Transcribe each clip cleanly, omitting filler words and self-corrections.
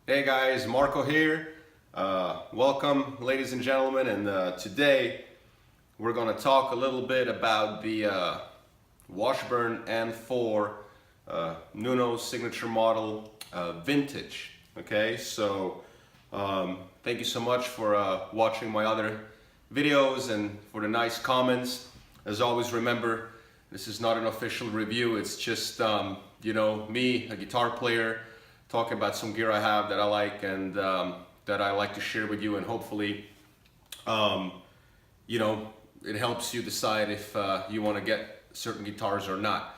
Hey guys, Marco here. Welcome, ladies and gentlemen, and today we're going to talk a little bit about the Washburn N4 Nuno signature model vintage. Okay, so thank you so much for watching my other videos and for the nice comments. As always, remember, this is not an official review. It's just me, a guitar player, talking about some gear I have that I like and that I like to share with you, and hopefully it helps you decide if you want to get certain guitars or not.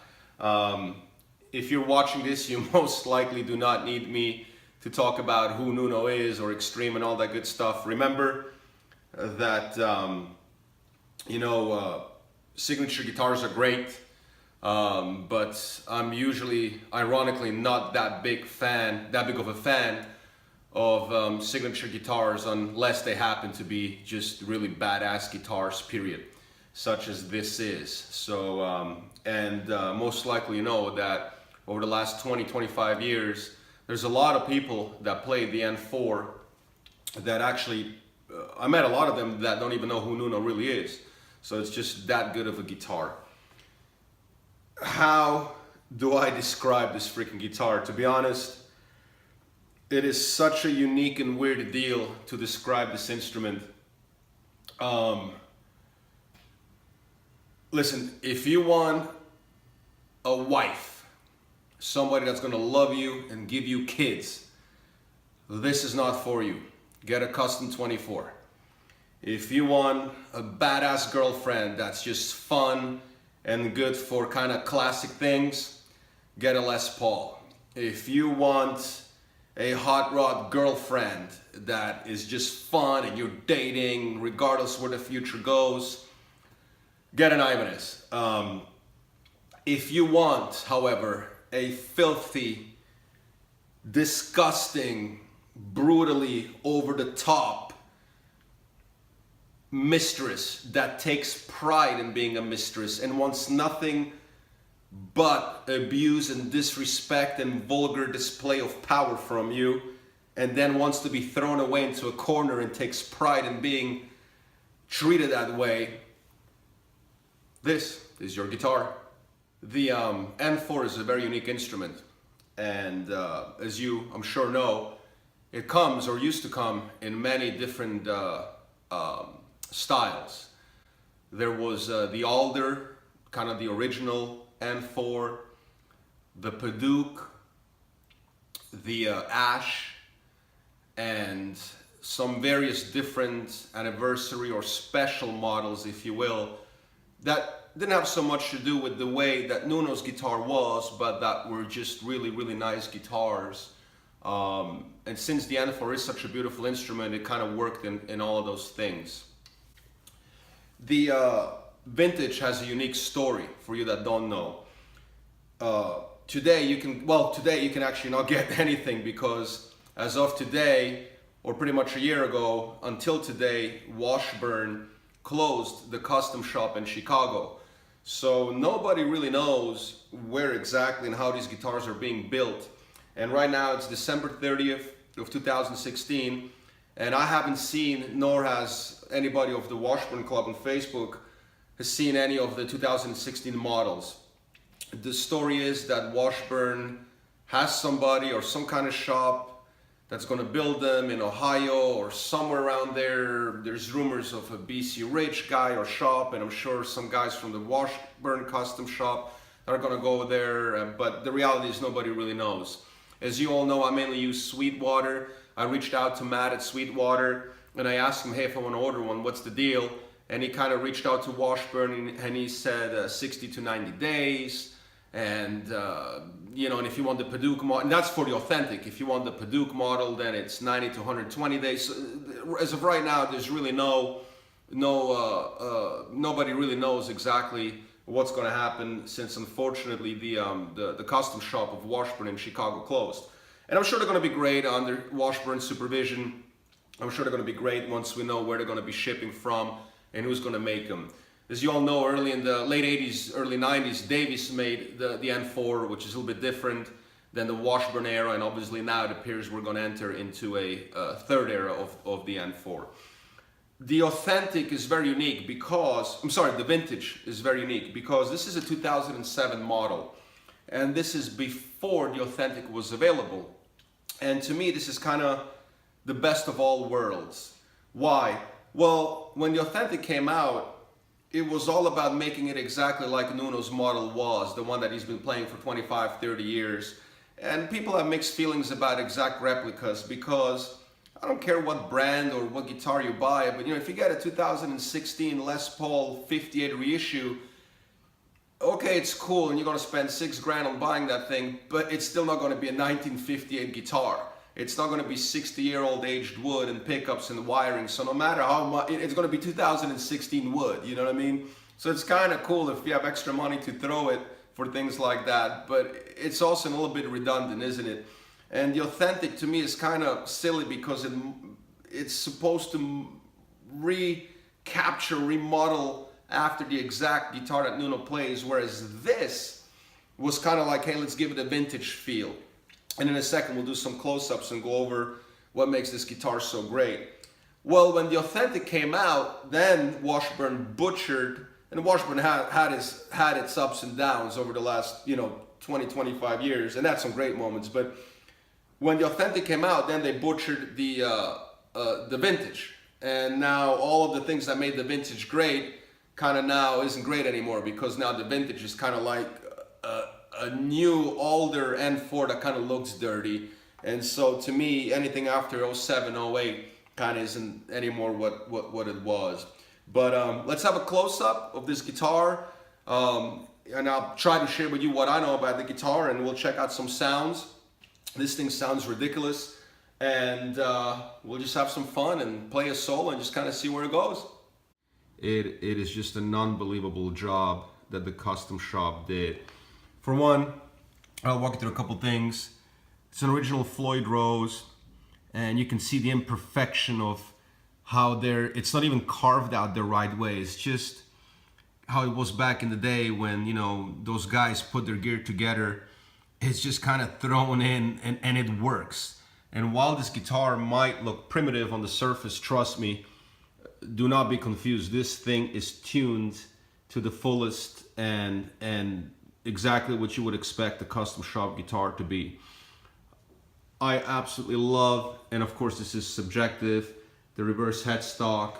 If you're watching this, you most likely do not need me to talk about who Nuno is or Extreme and all that good stuff. Remember that signature guitars are great, but I'm usually, ironically, not that big of a fan of signature guitars unless they happen to be just really badass guitars, period, such as this is. So, most likely you know that over the last 20-25 years, there's a lot of people that play the N4 that actually, I met a lot of them that don't even know who Nuno really is. So it's just that good of a guitar. How do I describe this freaking guitar? To be honest, it is such a unique and weird deal to describe this instrument. Listen, if you want a wife, somebody that's gonna love you and give you kids, this is not for you. Get a Custom 24. If you want a badass girlfriend that's just fun and good for kind of classic things, get a Les Paul. If you want a hot rod girlfriend that is just fun and you're dating regardless where the future goes, get an Ibanez. If you want, however, a filthy, disgusting, brutally over the top mistress that takes pride in being a mistress and wants nothing but abuse and disrespect and vulgar display of power from you, and then wants to be thrown away into a corner and takes pride in being treated that way, this is your guitar. The N4 is a very unique instrument, and as you, I'm sure, know, it comes, or used to come, in many different styles. There was the Alder, kind of the original N4, the Padauk, the Ash, and some various different anniversary or special models, if you will, that didn't have so much to do with the way that Nuno's guitar was, but that were just really, really nice guitars. And since the N4 is such a beautiful instrument, it kind of worked in all of those things. The vintage has a unique story for you that don't know. Today you can actually not get anything, because as of today, or pretty much a year ago, until today, Washburn closed the custom shop in Chicago. So nobody really knows where exactly and how these guitars are being built. And right now it's December 30th of 2016. And I haven't seen, nor has anybody of the Washburn Club on Facebook, has seen any of the 2016 models. The story is that Washburn has somebody or some kind of shop that's going to build them in Ohio or somewhere around there. There's rumors of a BC Rich guy or shop, and I'm sure some guys from the Washburn custom shop that are going to go there, but the reality is nobody really knows. As you all know, I mainly use Sweetwater. I reached out to Matt at Sweetwater and I asked him, hey, if I want to order one, what's the deal? And he kind of reached out to Washburn and he said 60 to 90 days. And, and if you want the Padauk model, and that's for the authentic. If you want the Padauk model, then it's 90 to 120 days. So, as of right now, there's really nobody really knows exactly what's going to happen, since unfortunately the custom shop of Washburn in Chicago closed. And I'm sure they're going to be great under Washburn supervision. I'm sure they're going to be great once we know where they're going to be shipping from and who's going to make them. As you all know, early in the late 80s, early 90s, Davies made the N4, which is a little bit different. then the Washburn era, and obviously now it appears we're going to enter into a third era of the N4. The authentic is very unique because, the vintage is very unique because this is a 2007 model, and this is before the authentic was available. And to me, this is kind of the best of all worlds. Why? Well, when the authentic came out, it was all about making it exactly like Nuno's model was, the one that he's been playing for 25, 30 years. And people have mixed feelings about exact replicas because I don't care what brand or what guitar you buy, but if you get a 2016 Les Paul 58 reissue, okay, it's cool and you're going to spend $6,000 on buying that thing, but it's still not going to be a 1958 guitar. It's not going to be 60-year-old aged wood and pickups and wiring. So no matter how much, it's going to be 2016 wood, you know what I mean? So it's kind of cool if you have extra money to throw it for things like that, but it's also a little bit redundant, isn't it? And the authentic to me is kind of silly because it's supposed to recapture, remodel after the exact guitar that Nuno plays, whereas this was kind of like, hey, let's give it a vintage feel. And in a second, we'll do some close-ups and go over what makes this guitar so great. Well, when the authentic came out, then Washburn butchered, and Washburn had its ups and downs over the last 20, 25 years, and had some great moments. But when the authentic came out, then they butchered the vintage, and now all of the things that made the vintage great kind of now isn't great anymore, because now the vintage is kind of like a new, older N4 that kind of looks dirty. And so to me, anything after 07, 08 kind of isn't anymore what it was. But let's have a close-up of this guitar, and I'll try to share with you what I know about the guitar, and we'll check out some sounds. This thing sounds ridiculous, and we'll just have some fun and play a solo and just kind of see where it goes. It is just an unbelievable job that the custom shop did. For one, I'll walk you through a couple things. It's an original Floyd Rose, and you can see the imperfection of how it's not even carved out the right way. It's just how it was back in the day when, those guys put their gear together. It's just kind of thrown in and it works. And while this guitar might look primitive on the surface, trust me, do not be confused. This thing is tuned to the fullest and exactly what you would expect a custom shop guitar to be. I absolutely love, and of course this is subjective, the reverse headstock.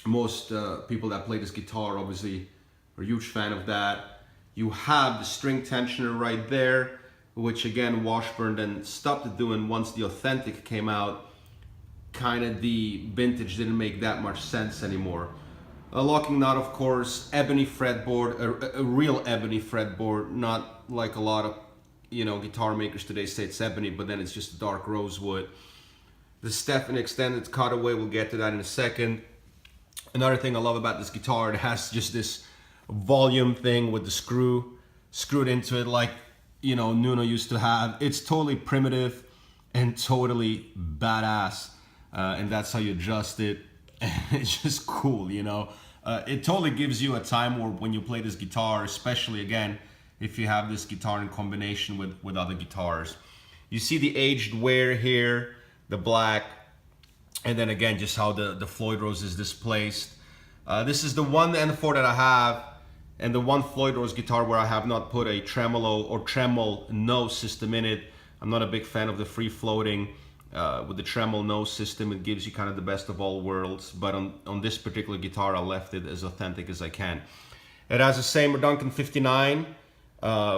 Most people that play this guitar obviously are a huge fan of that. You have the string tensioner right there, which again Washburn then stopped doing once the authentic came out. Kind of the vintage didn't make that much sense anymore. A locking nut, of course, ebony fretboard, a real ebony fretboard, not like a lot of guitar makers today say it's ebony, but then it's just dark rosewood. The Stephan extended cutaway, we'll get to that in a second. Another thing I love about this guitar, it has just this volume thing with the screw screwed into it like Nuno used to have. It's totally primitive and totally badass, and that's how you adjust it. It's just cool, it totally gives you a time warp when you play this guitar, especially again if you have this guitar in combination with other guitars. You see the aged wear here, the black, and then again just how the Floyd Rose is displaced. This is the one N4 that I have, and the one Floyd Rose guitar where I have not put a tremolo or tremolo nose system in it. I'm not a big fan of the free floating. With the tremolo nose system, it gives you kind of the best of all worlds, but on this particular guitar I left it as authentic as I can. It has the same Duncan 59,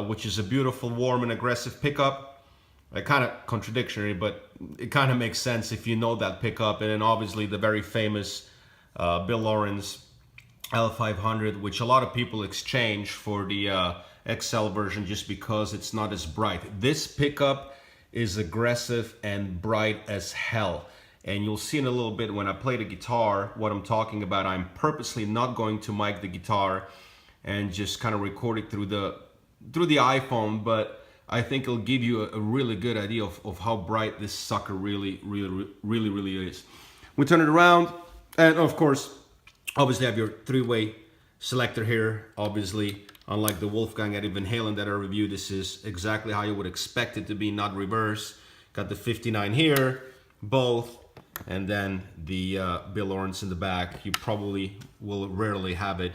which is a beautiful, warm and aggressive pickup. Kind of contradictory, but it kind of makes sense if you know that pickup. And then obviously the very famous Bill Lawrence L500, which a lot of people exchange for the XL version just because it's not as bright. This pickup is aggressive and bright as hell, and you'll see in a little bit when I play the guitar what I'm talking about. I'm purposely not going to mic the guitar and just kind of record it through the iPhone, but I think it'll give you a really good idea of how bright this sucker really is. We turn it around, and of course obviously have your three-way selector here, obviously Unlike the Wolfgang Eddie Van Halen that I reviewed, this is exactly how you would expect it to be, not reverse. Got the 59 here, both, and then the Bill Lawrence in the back. You probably will rarely have it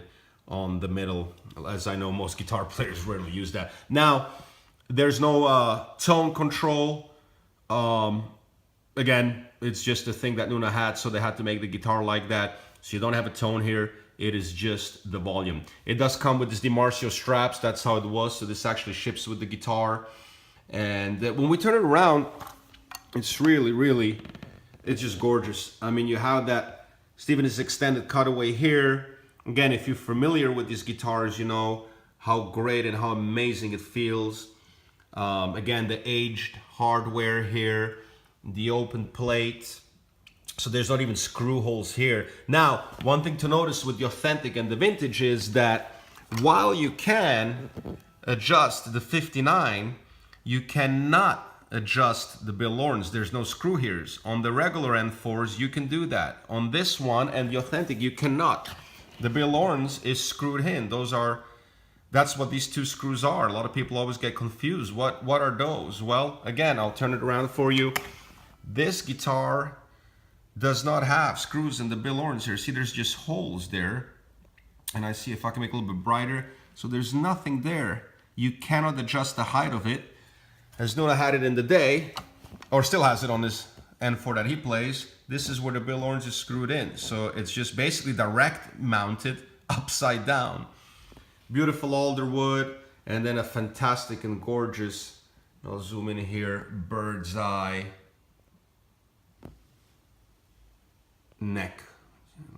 on the middle, as I know most guitar players rarely use that. Now, there's no tone control. Again, it's just a thing that Nuna had, so they had to make the guitar like that. So you don't have a tone here. It is just the volume. It does come with this DiMarzio straps. That's how it was. So this actually ships with the guitar. And when we turn it around, it's really, it's just gorgeous. I mean, you have that Stevens extended cutaway here. Again, if you're familiar with these guitars, you know how great and how amazing it feels. Again, the aged hardware here, the open plate. So there's not even screw holes here. Now, one thing to notice with the authentic and the vintage is that while you can adjust the 59, you cannot adjust the Bill Lawrence. There's no screw here. On the regular N4s, you can do that. On this one and the authentic, you cannot. The Bill Lawrence is screwed in. That's what these two screws are. A lot of people always get confused. What are those? Well, again, I'll turn it around for you. This guitar does not have screws in the Bill Lawrence here. See, there's just holes there. And I see if I can make it a little bit brighter. So there's nothing there. You cannot adjust the height of it. As Nuna had it in the day, or still has it on this N4 that he plays, this is where the Bill Lawrence is screwed in. So it's just basically direct mounted upside down. Beautiful alder wood, and then a fantastic and gorgeous, I'll zoom in here, bird's eye neck.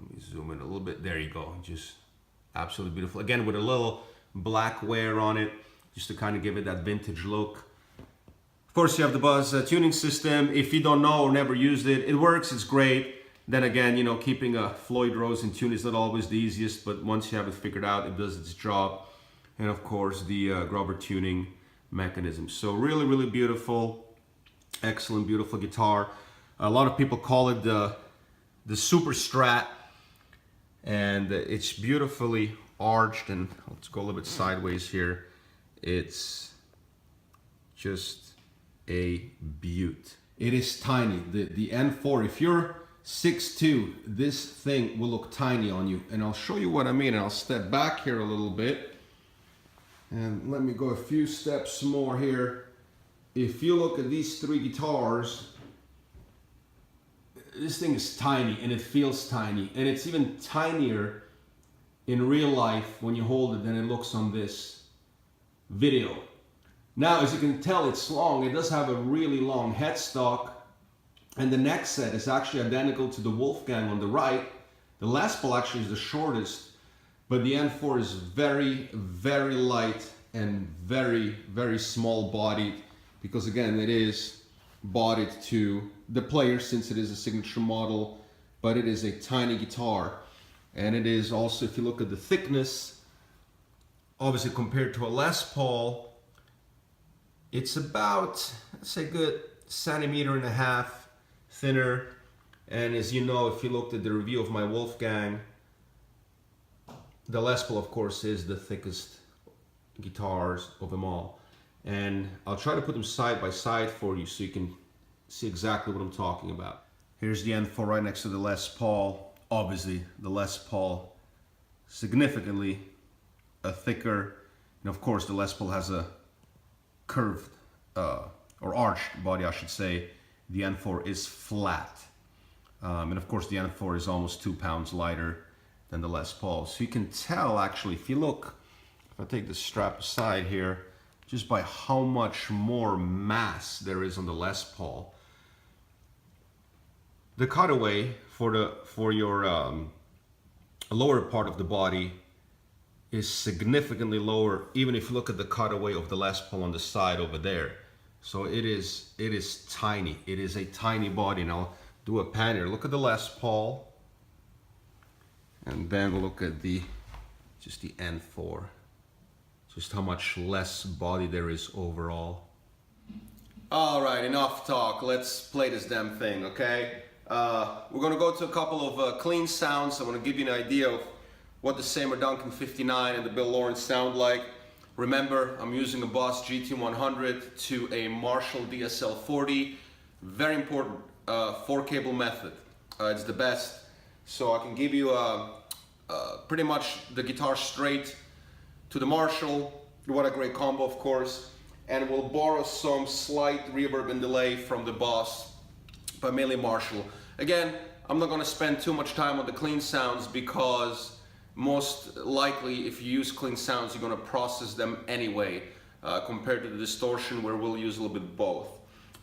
Let me zoom in a little bit. There you go. Just absolutely beautiful. Again, with a little black wear on it, just to kind of give it that vintage look. Of course, you have the Buzz tuning system. If you don't know or never used it, it works, it's great. Then again, you know, keeping a Floyd Rose in tune is not always the easiest, but once you have it figured out, it does its job. And of course, the Grubber tuning mechanism. So really beautiful, excellent, beautiful guitar. A lot of people call it the Super Strat, and it's beautifully arched. And let's go a little bit sideways here. It's just a beaut. It is tiny. The N4, if you're 6'2", this thing will look tiny on you. And I'll show you what I mean. And I'll step back here a little bit. And let me go a few steps more here. If you look at these three guitars, this thing is tiny and it feels tiny. And it's even tinier in real life when you hold it than it looks on this video. Now, as you can tell, it's long. It does have a really long headstock. And the neck set is actually identical to the Wolfgang on the right. The Les Paul actually is the shortest, but the N4 is very light and very small bodied, because again, it is bodied to the player since it is a signature model, but it is a tiny guitar. And it is also, if you look at the thickness, obviously compared to a Les Paul, it's about, let's say, good 1.5 centimeters thinner. And as you know, if you looked at the review of my Wolfgang, the Les Paul, of course, is the thickest guitars of them all. And I'll try to put them side by side for you so you can see exactly what I'm talking about. Here's the N4 right next to the Les Paul. Obviously, the Les Paul significantly a thicker, and of course the Les Paul has a curved or arched body, I should say. The N4 is flat, and of course the N4 is almost 2 pounds lighter than the Les Paul. So you can tell, actually, if you look, if I take the strap aside here, just by how much more mass there is on the Les Paul. The cutaway for your lower part of the body is significantly lower, even if you look at the cutaway of the Les Paul on the side over there. So it is tiny. It is a tiny body. And I'll do a pan here. Look at the Les Paul, and then we'll look at just the N4. Just how much less body there is overall. All right, enough talk. Let's play this damn thing, okay? We're gonna go to a couple of clean sounds. I want to give you an idea of what the Seymour Duncan 59 and the Bill Lawrence sound like. Remember, I'm using a Boss GT100 to a Marshall DSL 40. Very important, 4-cable method. It's the best. So I can give you pretty much the guitar straight to the Marshall. What a great combo, of course. And we'll borrow some slight reverb and delay from the Boss, but mainly Marshall. Again, I'm not going to spend too much time on the clean sounds because most likely if you use clean sounds you're going to process them anyway compared to the distortion where we'll use a little bit of both.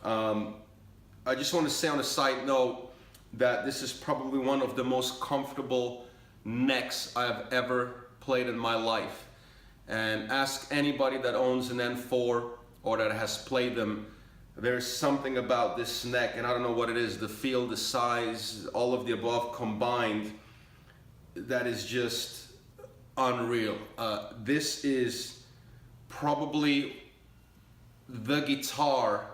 I just want to say on a side note that this is probably one of the most comfortable necks I've ever played in my life. And ask anybody that owns an N4 or that has played them, there's something about this neck, and I don't know what it is, the feel, the size, all of the above combined, that is just unreal. This is probably the guitar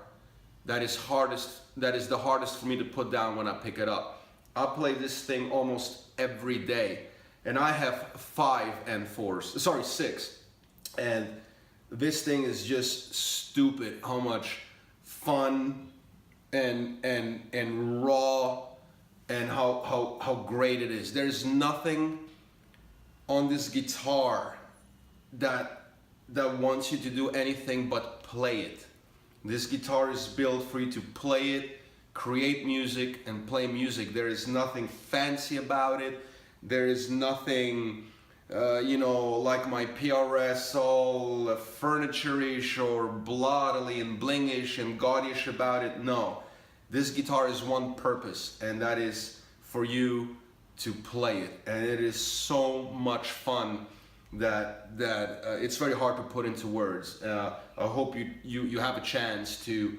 that is the hardest for me to put down when I pick it up. I play this thing almost every day, and I have 6, and this thing is just stupid how much fun and raw and how great it is. There's nothing on this guitar that wants you to do anything but play it. This guitar is built for you to play it, create music, and play music. There is nothing fancy about it. There is nothing you know, like my PRS, all furniture-ish or bloodily and blingish and gaudy-ish about it. No, this guitar has one purpose, and that is for you to play it. And it is so much fun that it's very hard to put into words. I hope you have a chance to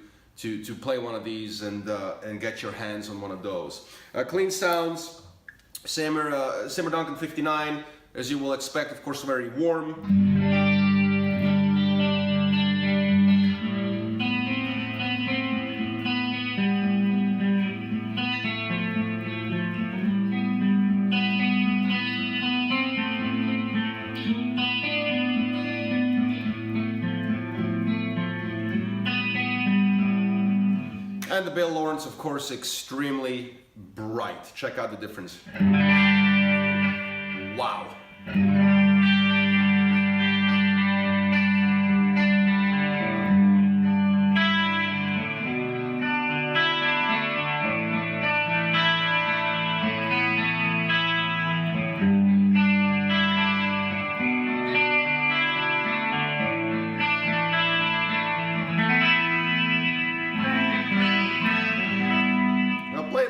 play one of these and get your hands on one of those. Clean sounds, Seymour Duncan 59. As you will expect, of course, very warm. And the Bill Lawrence, of course, extremely bright. Check out the difference. Wow.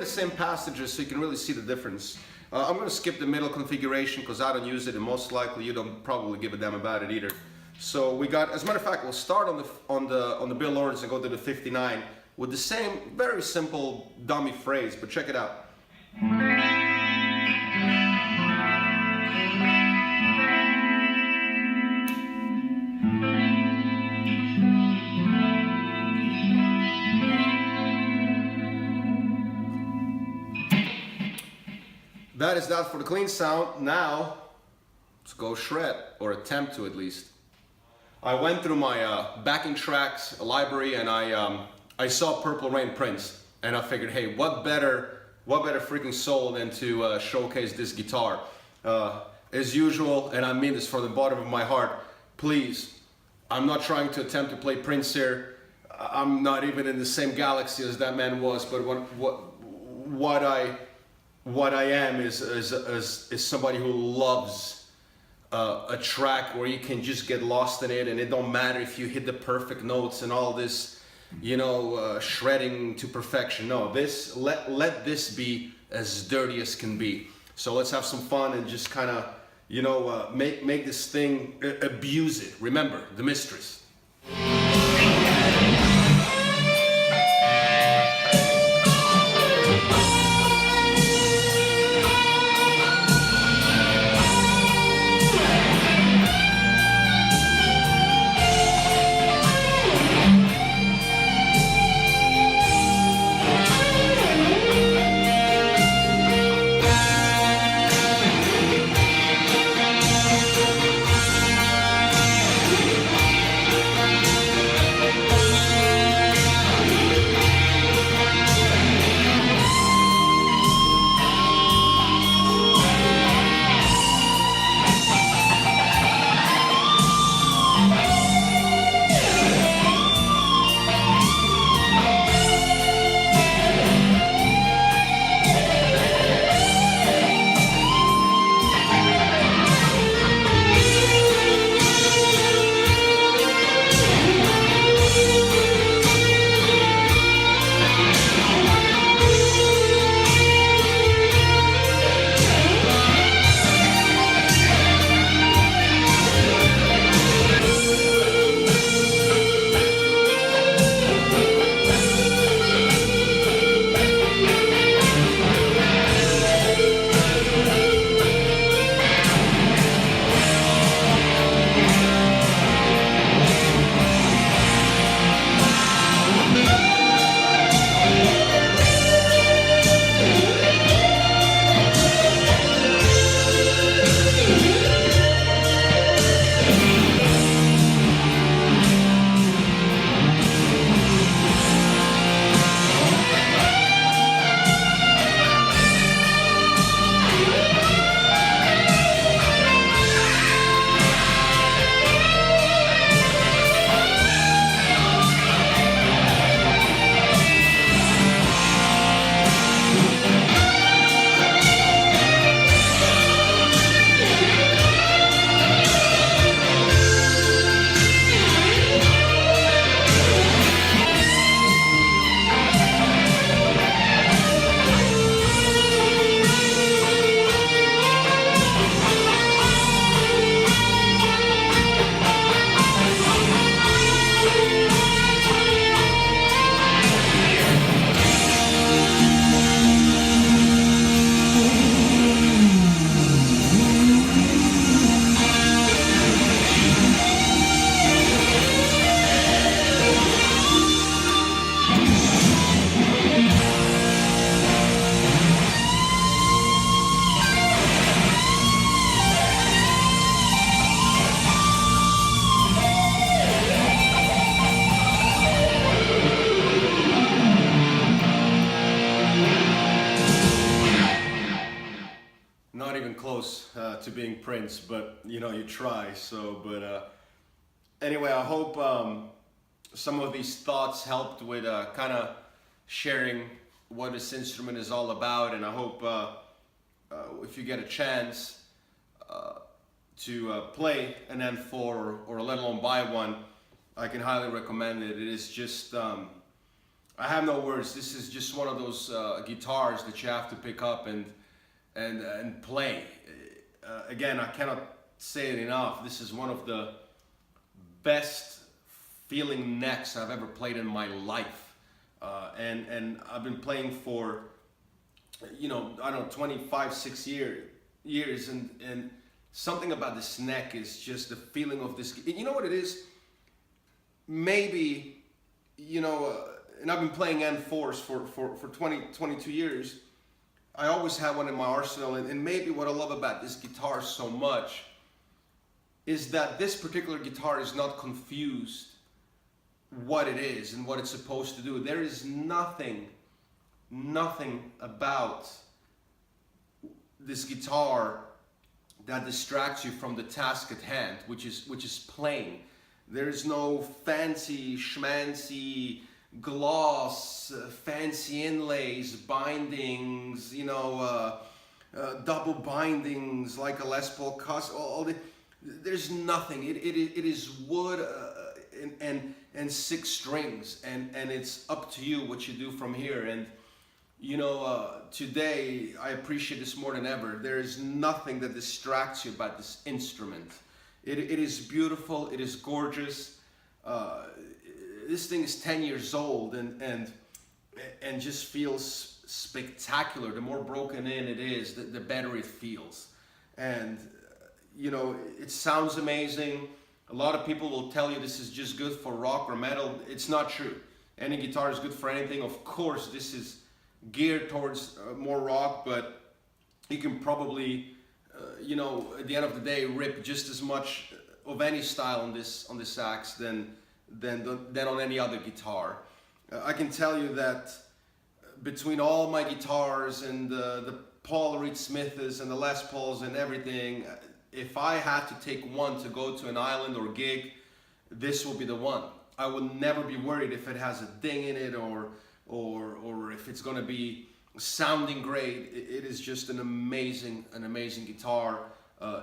Same passages so you can really see the difference. I'm going to skip the middle configuration because I don't use it, and most likely you don't probably give a damn about it either. So we got, as a matter of fact, we'll start on the Bill Lawrence and go to the 59 with the same very simple dummy phrase, but check it out. That is that for the clean sound. Now, let's go shred, or attempt to at least. I went through my backing tracks library and I saw Purple Rain Prince, and I figured, hey, what better freaking soul than to showcase this guitar. As usual, and I mean this from the bottom of my heart, please, I'm not trying to attempt to play Prince here. I'm not even in the same galaxy as that man was, but what I am is somebody who loves a track where you can just get lost in it, and it don't matter if you hit the perfect notes and all this, you know, shredding to perfection. No, let this be as dirty as can be. So let's have some fun and just kind of, you know, make this thing, abuse it. Remember, the mistress. close to being Prince, but you know, you try. So, but anyway, I hope some of these thoughts helped with kind of sharing what this instrument is all about, and I hope if you get a chance to play an N4 or let alone buy one, I can highly recommend it. It is just, I have no words. This is just one of those guitars that you have to pick up and play. Again, I cannot say it enough. This is one of the best feeling necks I've ever played in my life. And I've been playing for, you know, I don't know, 25, 6 years, and something about this neck is just the feeling of this. You know what it is? Maybe, you know, and I've been playing N4s for 22 years. I always have one in my arsenal, and maybe what I love about this guitar so much is that this particular guitar is not confused what it is and what it's supposed to do. There is nothing about this guitar that distracts you from the task at hand, which is playing. There is no fancy schmancy gloss, fancy inlays, bindings, you know, double bindings like a Les Paul custom. There's nothing. It is wood and 6 strings, and it's up to you what you do from here. And you know, today I appreciate this more than ever. There is nothing that distracts you about this instrument. It is beautiful. It is gorgeous. This thing is 10 years old and just feels spectacular. The more broken in it is, the better it feels. And you know, it sounds amazing. A lot of people will tell you this is just good for rock or metal. It's not true. Any guitar is good for anything. Of course, this is geared towards more rock, but you can probably, you know, at the end of the day, rip just as much of any style on this sax than on any other guitar. I can tell you that between all my guitars and the Paul Reed Smiths and the Les Pauls and everything, if I had to take one to go to an island or gig, this will be the one. I will never be worried if it has a ding in it or if it's going to be sounding great. It is just an amazing guitar,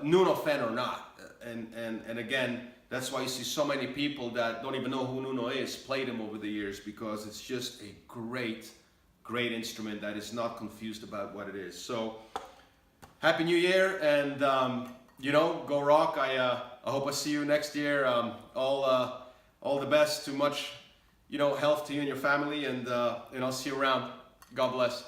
Nuno fan or not. And again, that's why you see so many people that don't even know who Nuno is play them over the years, because it's just a great instrument that is not confused about what it is. So Happy New Year, and you know, go rock. I hope I see you next year. All the best, too much, you know, health to you and your family, and I'll see you around. God bless.